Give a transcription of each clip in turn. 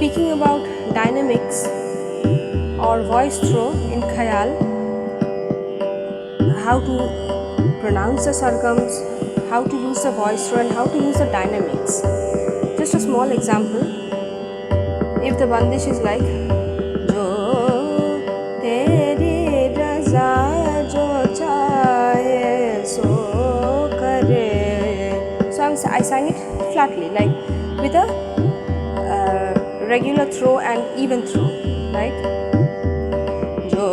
speaking about dynamics or voice throw in Khayal, how to pronounce the sargams, how to use the voice throw and how to use the dynamics. Just a small example, if the bandish is like Jo Teri Raza Jo Chahe So Kare. So I sang it flatly, like with a regular throw and even throw, like Jo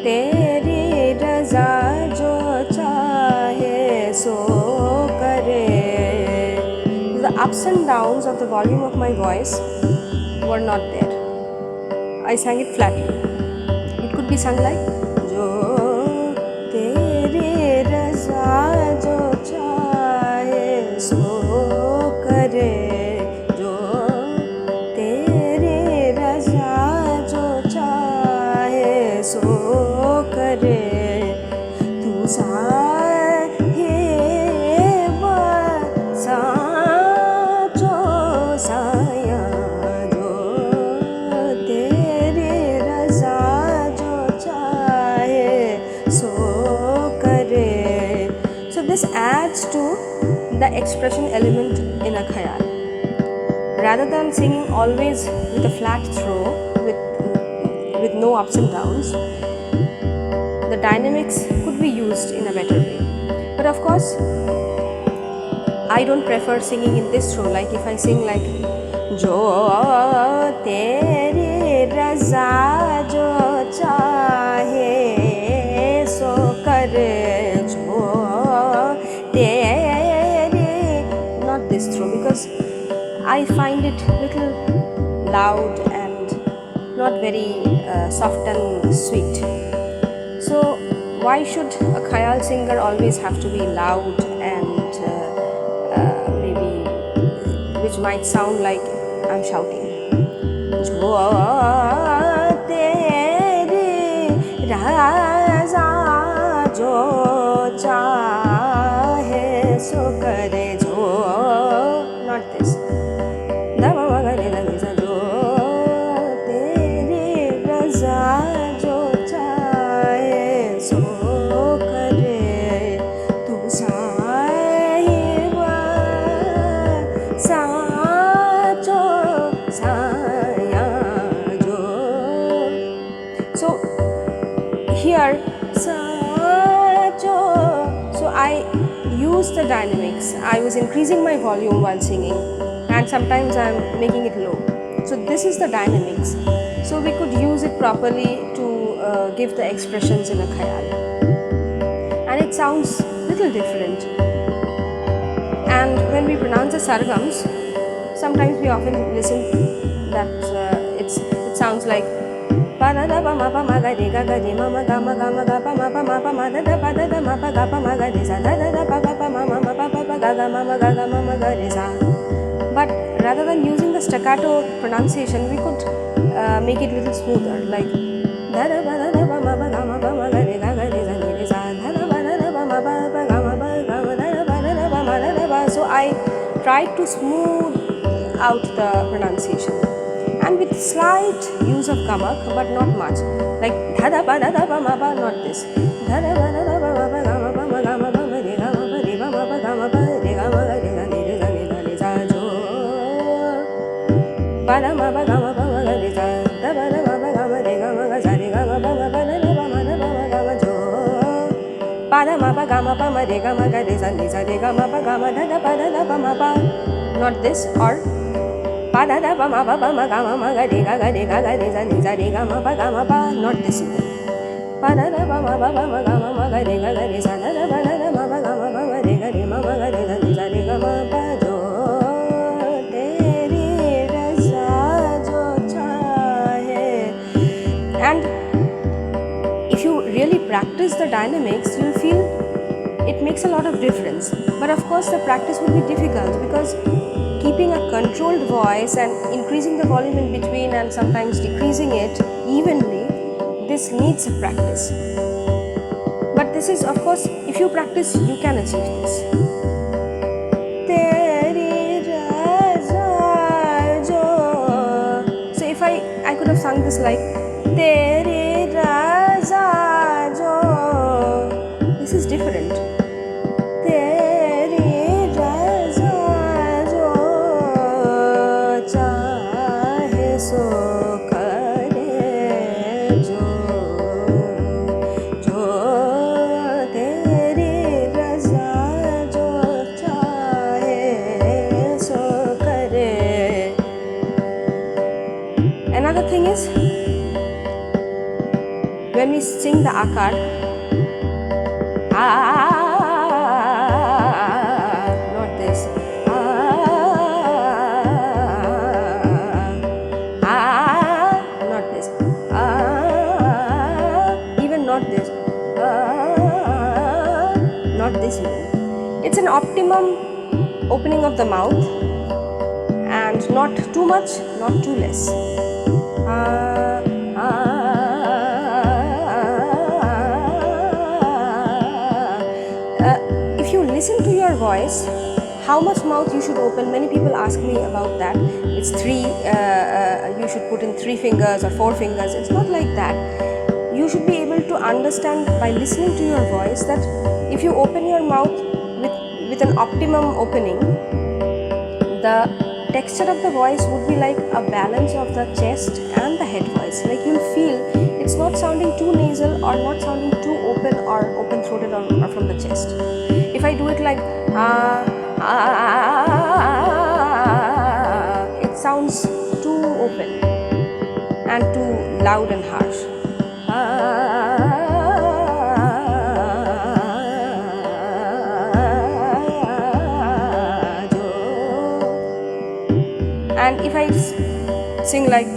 Teri Raza Jo Chahe So Kare. The ups and downs of the volume of my voice were not there. I sang it flatly. It could be sung like Jo Tere Raza Jo Chahe So Kare. Jo Tere Raza Jo Chahe So Kare. Tu Sahib Sa Jo Saya Jo Tere Raza Jo Chahe So Kare. So this adds to the expression element in a khayal. Rather than singing always with a flat throw with no ups and downs, the dynamics could be used in a better way. But of course, I don't prefer singing in this throw. Like if I sing like Jo Tere Raza Jo Chahe So Kare. Jo Tere, not this throw, because I find it little loud and not very soft and sweet. So why should a khayal singer always have to be loud and maybe which might sound like I'm shouting? Jo Tere Raza Jo Chahe So Kare. Jo, not this. Da ma ma ga re da ni sa. Jo Tere Raza Jo Chahe So Kare. Tu Sahiba Sa Jo Saya Jo. So here Sa Jo. So I use the dynamics. I was increasing my volume while singing, and sometimes I'm making it low. So this is the dynamics. So we could use it properly to give the expressions in a khayal, and it sounds little different. And when we pronounce the sargams, sometimes we often listen that it sounds like pa da da pa ma pa ma ga re ga ma ga ma ga pa ma da da pa ma pa ga pa ma ga re sa da da da pa ma ma pa ga ma ga re sa. But rather than using the staccato pronunciation, we could make it little smoother, like da da pa ma pa ga ma re sa ni re sa da da pa ma pa ga ma da da pa. So I tried to smooth out the pronunciation, and with slight use of gamak, but not much, like da da pa ma pa, not this da da pa ma pa ga ma pa re ga ma pa ga ma pa re ga ma re sa ni re sa jo pa da ma pa ga ma re sa da pa da ma pa ga ma re ga sa re ga ma pa da pa ga ma jo pa da ma pa ga ma re ga re sa ni sa re ga ma pa ga ma da da pa ma pa, not this, or pa da da pa ma ga re sa ni sa re ga ma pa, not this either. Pa da da pa ma ga re sa da da pa da ma pa ga re sa ni sa re ga ma pa jo Tere Raza Jo Chahe. And if you really practice the dynamics, you'll feel it makes a lot of difference. But of course the practice will be difficult, because keeping a controlled voice and increasing the volume in between and sometimes decreasing it evenly, this needs a practice. But this is, of course, if you practice, you can achieve this. Teri Raza Jo sound this like Tere raza jo. This is different. Tere raza jo chahe so kare jo jo tere raza jo chahe so kare. Another thing is, when we sing the akar, not this, not this, even not this, not this even. It's an optimum opening of the mouth, and not too much, not too less. If you listen to your voice, how much mouth you should open, many people ask me about that. It's three, you should put in 3 fingers or 4 fingers. It's not like that. You should be able to understand by listening to your voice that if you open your mouth with an optimum opening, the texture of the voice would be like a balance of the chest and the head voice. Like you'll feel it's not sounding too nasal or not sounding too open or open throated or from the chest. If I do it like it sounds too open and too loud and harsh. And if I sing like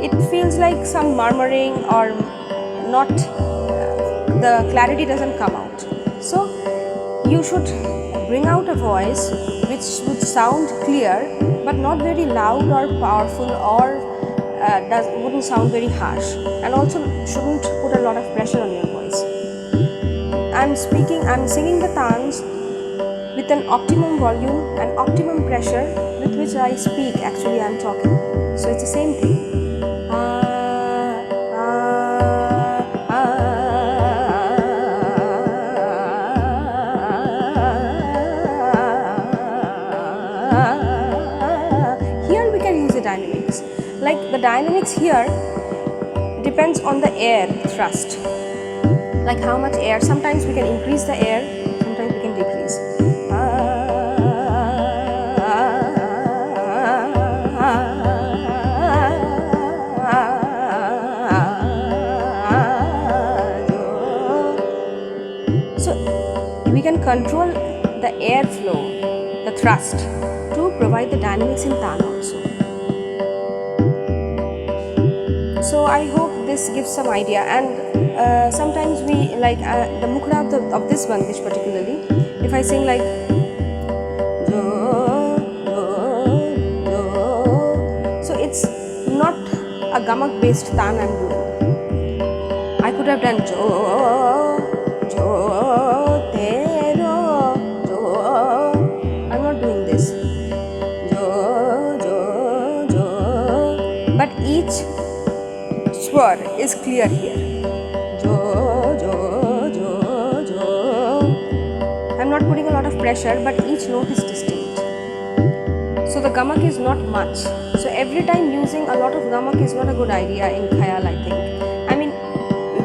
it feels like some murmuring or not, the clarity doesn't come out. So you should bring out a voice which would sound clear but not very loud or powerful, or wouldn't sound very harsh, and also shouldn't put a lot of pressure on your voice. I'm singing the tans with an optimum volume and optimum pressure with which I speak. Actually, I'm talking. So it's the same thing. Here we can use the dynamics. Like the dynamics here depends on the air thrust. Like how much air. Sometimes we can increase the air, sometimes we can decrease. So we can control the air flow, the thrust, to provide the dynamics in tan also. So I hope this gives some idea. And sometimes we like the mukhra of this Bandish particularly. If I sing like jo, jo, jo, so it's not a gamak based tan I'm doing. I could have done jo, jo, tero, jo. I'm not doing this. Jo, jo, jo. But each swar is clear here. Jo, jo, jo, jo. I'm not putting a lot of pressure, but each note is distinct. So the gamak is not much. So every time using a lot of gamak is not a good idea in Khayal, I think. I mean,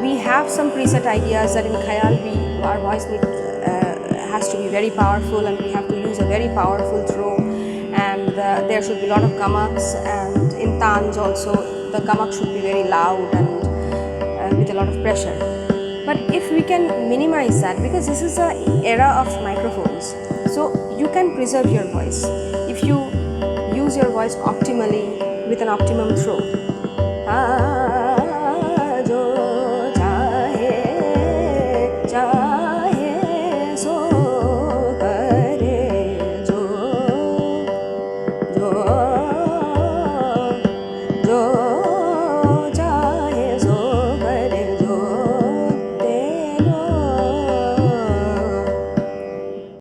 we have some preset ideas that in Khayal our voice has to be very powerful, and we have to use a very powerful throw, and there should be a lot of gamaks, and in tans also the gamak should be very loud and with a lot of pressure. But if we can minimize that, because this is an era of microphones, so you can preserve your voice if you use your voice optimally with an optimum throw.